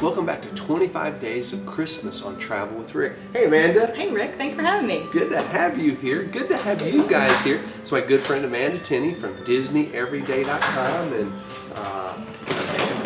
welcome back to 25 Days of Christmas on Travel with Rick. Hey Amanda. Hey Rick, thanks for having me. Good to have you here. Good to have you guys here. It's my good friend Amanda Tenney from DisneyEveryday.com and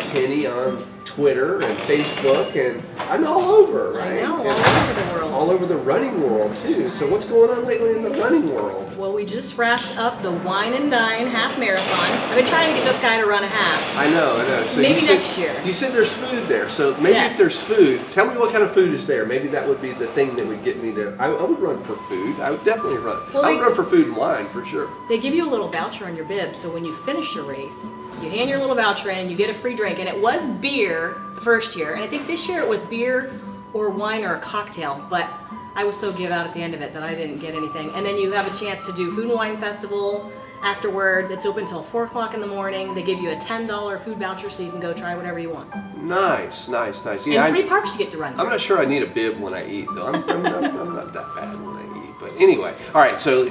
Tenney on Twitter and Facebook, and I'm all over, right? I know, all over the world. All over the running world too. So what's going on lately in the running world? Well, we just wrapped up the Wine and Dine half marathon. I've been trying to get this guy to run a half. I know. So maybe next year. You said there's food there, so maybe Yes. if there's food, tell me what kind of food is there. Maybe that would be the thing that would get me to. I would run for food. I would definitely run. Well, I would run for food and wine for sure. They give you a little voucher on your bib, so when you finish your race, you hand your little voucher in and you get a free drink. And it was beer the first year, and I think this year it was beer or wine or a cocktail, but I was so give out at the end of it that I didn't get anything. And then you have a chance to do Food and Wine Festival afterwards. It's open till 4 o'clock in the morning. They give you a $10 food voucher so you can go try whatever you want. Nice. Yeah, And 3 parks you get to run through. I'm not sure I need a bib when I eat, though. I'm not that bad when I eat. But anyway, all right, so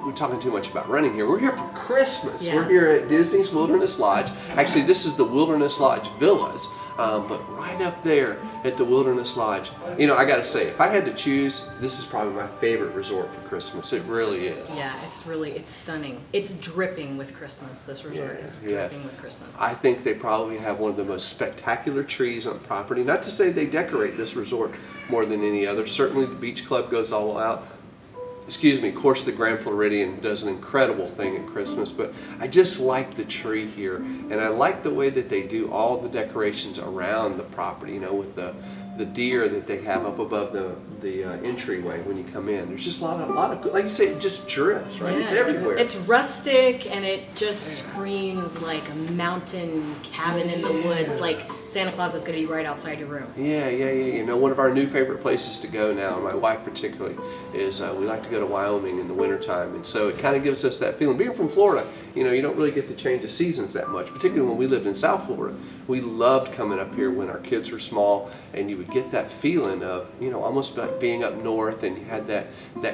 we're talking too much about running here. We're here for Christmas. Yes. We're here at Disney's Wilderness Lodge. Actually, this is the Wilderness Lodge Villas, but right up there at the Wilderness Lodge, you know, I got to say, if I had to choose, this is probably my favorite resort for Christmas. It really is. Yeah, it's stunning. It's dripping with Christmas. This resort is dripping with Christmas. I think they probably have one of the most spectacular trees on property. Not to say they decorate this resort more than any other. Certainly the Beach Club goes all out. Of course the Grand Floridian does an incredible thing at Christmas, but I just like the tree here, and I like the way that they do all the decorations around the property, you know, with the deer that they have up above the entryway when you come in. There's just a lot of like you say, it just drips, right? Yeah, it's everywhere. It's rustic, and it just screams like a mountain cabin in the woods, like Santa Claus is going to be right outside your room. Yeah. You know, one of our new favorite places to go now, and my wife particularly, is we like to go to Wyoming in the wintertime. And so it kind of gives us that feeling. Being from Florida, you know, you don't really get the change of seasons that much, particularly when we lived in South Florida. We loved coming up here when our kids were small, and you would get that feeling of, you know, almost like being up north, and you had that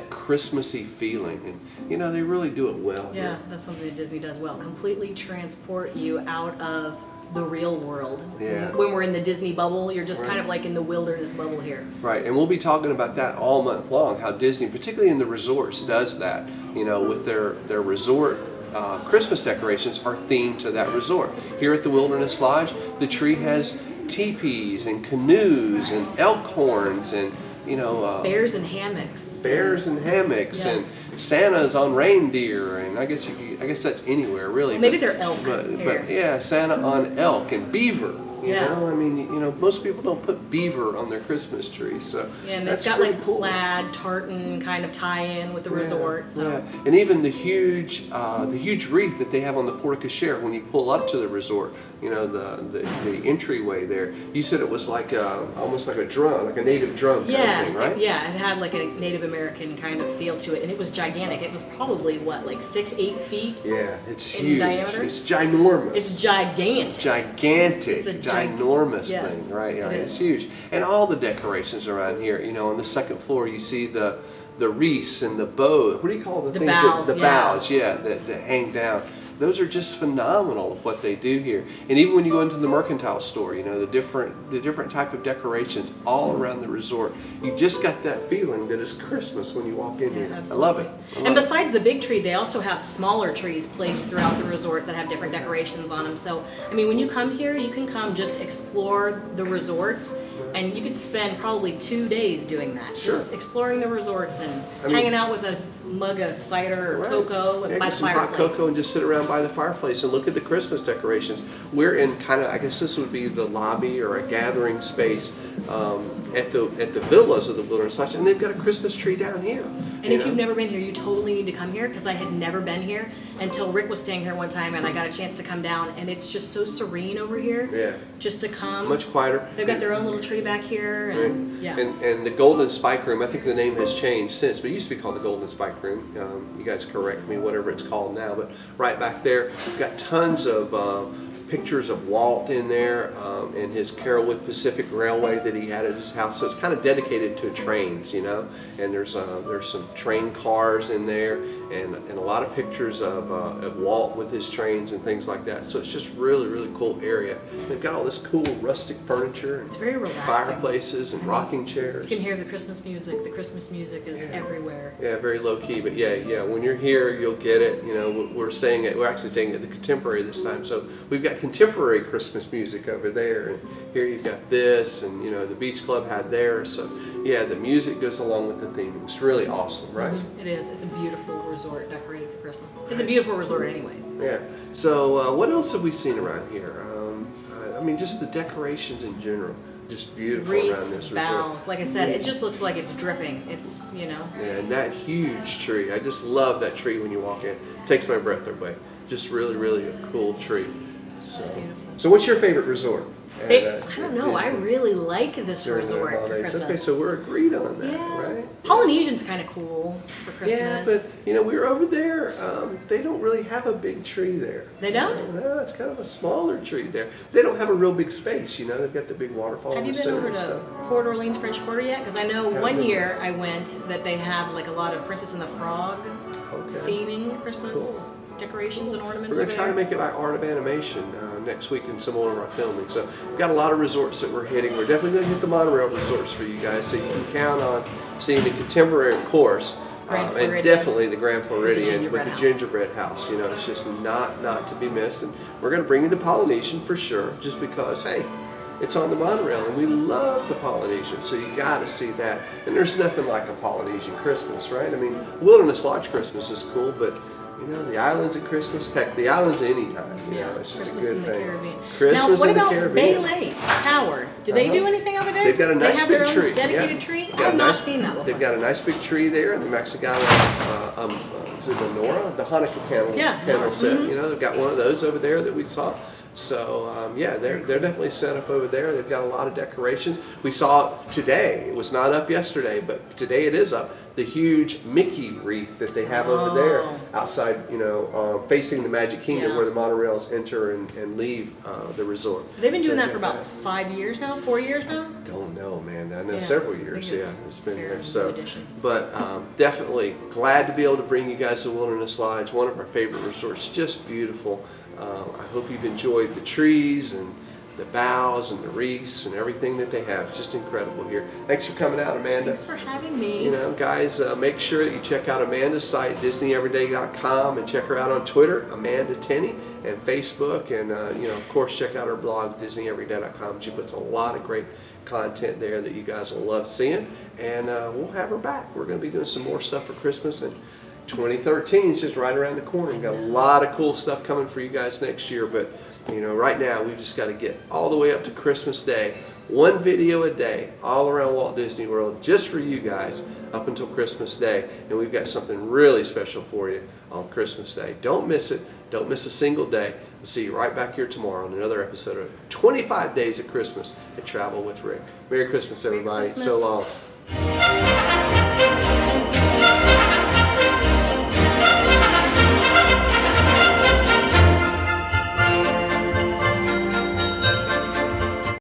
Christmassy feeling. And, you know, they really do it well. Yeah, here. that's something that Disney does well. Completely transport you out of the real world. Yeah. When we're in the Disney bubble, you're just kind of like in the wilderness bubble here. Right, and we'll be talking about that all month long, how Disney, particularly in the resorts, does that, you know, with their resort Christmas decorations are themed to that resort. Here at the Wilderness Lodge, the tree has teepees and canoes and elk horns and, you know, Bears and hammocks. Yes. Yes. And Santa's on reindeer, and I guess that's anywhere really. Well, maybe they're elk But here. yeah, Santa on elk and beaver. You Yeah. know, I mean, you know, most people don't put beaver on their Christmas tree, so Yeah, and that's it's got pretty like cool. plaid tartan kind of tie-in with the resort. So. Yeah, and even the huge wreath that they have on the porte cochere when you pull up to the resort. You know, the entryway there. You said it was like almost like a drum, like a native drum kind of thing, right? Yeah, it had like a Native American kind of feel to it, and it was gigantic. It was probably what, like 6-8 feet? Yeah, it's in huge. diameter? It's ginormous. It's gigantic. Gigantic, It's a ginormous yes, thing, right? it It's is. huge, and all the decorations around here. You know, on the second floor, you see the wreaths and the bow. What do you call the things? Boughs, the yeah. boughs, yeah, that hang down. Those are just phenomenal of what they do here. And even when you go into the mercantile store, you know, the different type of decorations all around the resort, you just got that feeling that it's Christmas when you walk in here. Absolutely. I love it. And besides the big tree, they also have smaller trees placed throughout the resort that have different decorations on them. So, I mean, when you come here, you can come just explore the resorts, and you could spend probably 2 days doing that. Sure. Just exploring the resorts and I mean- hanging out with a mug of cider or Right. cocoa Yeah, by get the some fireplace. hot cocoa and just sit around by the fireplace and look at the Christmas decorations. We're in kind of, I guess this would be the lobby or a gathering space at the villas of the Wilderness Lodge, and they've got a Christmas tree down here. And if you've never been here, you totally need to come here, because I had never been here until Rick was staying here one time, and I got a chance to come down, and it's just so serene over here. Yeah. Just to come. Much quieter. They've got their own little tree back here, and yeah. And the Golden Spike Room, I think the name has changed since, but it used to be called the Golden Spike Room. You guys correct me, whatever it's called now, but right back there, we've got tons of pictures of Walt in there and his Carolwood Pacific Railway that he had at his house. So it's kind of dedicated to trains, you know, and there's some train cars in there, and a lot of pictures of Walt with his trains and things like that. So it's just really cool area. They've got all this cool rustic furniture and It's very relaxing. fireplaces and rocking chairs. You can hear the Christmas music. The Christmas music is everywhere. Yeah, very low key, but yeah. When you're here, you'll get it. You know, we're actually staying at the Contemporary this time, so we've got contemporary Christmas music over there, and here you've got this, and you know, the Beach Club had theirs. So yeah, the music goes along with the theme. It's really awesome, right? It is. It's a beautiful resort decorated for Christmas. It's a beautiful resort, anyways. Yeah. So what else have we seen around here? I mean, just the decorations in general, just beautiful around Wreaths, this resort. boughs. Like I said, it just looks like it's dripping. It's, you know. Yeah, and that huge tree. I just love that tree when you walk in. Takes my breath away. Just really a cool tree. So, It's beautiful. so what's your favorite resort? I don't know. I really like this during the resort for holidays? Christmas. Okay, so we're agreed on that, Yeah. right? Polynesian's kind of cool for Christmas. Yeah, but you know, we were over there. They don't really have a big tree there. They don't? No, it's kind of a smaller tree there. They don't have a real big space. You know, they've got the big waterfall Have in you the been center over and to stuff. Port Orleans French Quarter yet? Because I know Haven't one been year I went that they have like a lot of Princess and the Frog Okay. theming Christmas decorations and We're ornaments going over to try to there. make it by Art of Animation next week in some more of our filming. So we've got a lot of resorts that we're hitting. We're definitely going to hit the monorail resorts for you guys, so you can count on seeing the Contemporary, of course, Grand and Floridian. definitely the Grand Floridian gingerbread with the house. gingerbread house. You know, it's just not to be missed. And we're going to bring you the Polynesian for sure, just because, hey, it's on the monorail, and we love the Polynesian, so you got to see that. And there's nothing like a Polynesian Christmas, right? I mean, Wilderness Lodge Christmas is cool, but you know, the islands at Christmas, heck, the islands anytime. You know, it's just Christmas a good in the thing. Caribbean. Christmas now, what in the about Caribbean. Bay Lake Tower? Do they do anything over there? They've got a nice they have big their own tree. dedicated yeah. tree? They've I got have a not nice- seen that before. They've got a nice big tree there, and they've actually got is it the Nora, the Hanukkah candle, Yeah, candle Nora. set. You know, they've got one of those over there that we saw. So yeah, they're definitely set up over there. They've got a lot of decorations. We saw today. It was not up yesterday, but today it is up. The huge Mickey wreath that they have over there outside, you know, facing the Magic Kingdom, Yeah. where the monorails enter and leave the resort. They've been So doing that they've for got about 5 years now, 4 years now? Don't know, man. I know Yeah, several I years. think Yeah, it's it's been fairly there. new So, addition. but definitely glad to be able to bring you guys to Wilderness Lodge, one of our favorite resorts. Just beautiful. I hope you've enjoyed the trees and the boughs and the wreaths and everything that they have. It's just incredible here. Thanks for coming out, Amanda. Thanks for having me. You know, guys, make sure that you check out Amanda's site, DisneyEveryday.com, and check her out on Twitter, Amanda Tenney, and Facebook, and you know, of course, check out her blog, DisneyEveryday.com. She puts a lot of great content there that you guys will love seeing, and we'll have her back. We're going to be doing some more stuff for Christmas, and 2013 is just right around the corner. We've got a lot of cool stuff coming for you guys next year, but you know, right now we've just got to get all the way up to Christmas Day. One video a day all around Walt Disney World just for you guys up until Christmas Day. And we've got something really special for you on Christmas Day. Don't miss it. Don't miss a single day. We'll see you right back here tomorrow on another episode of 25 Days of Christmas at Travel with Rick. Merry Christmas, everybody. Christmas. So long.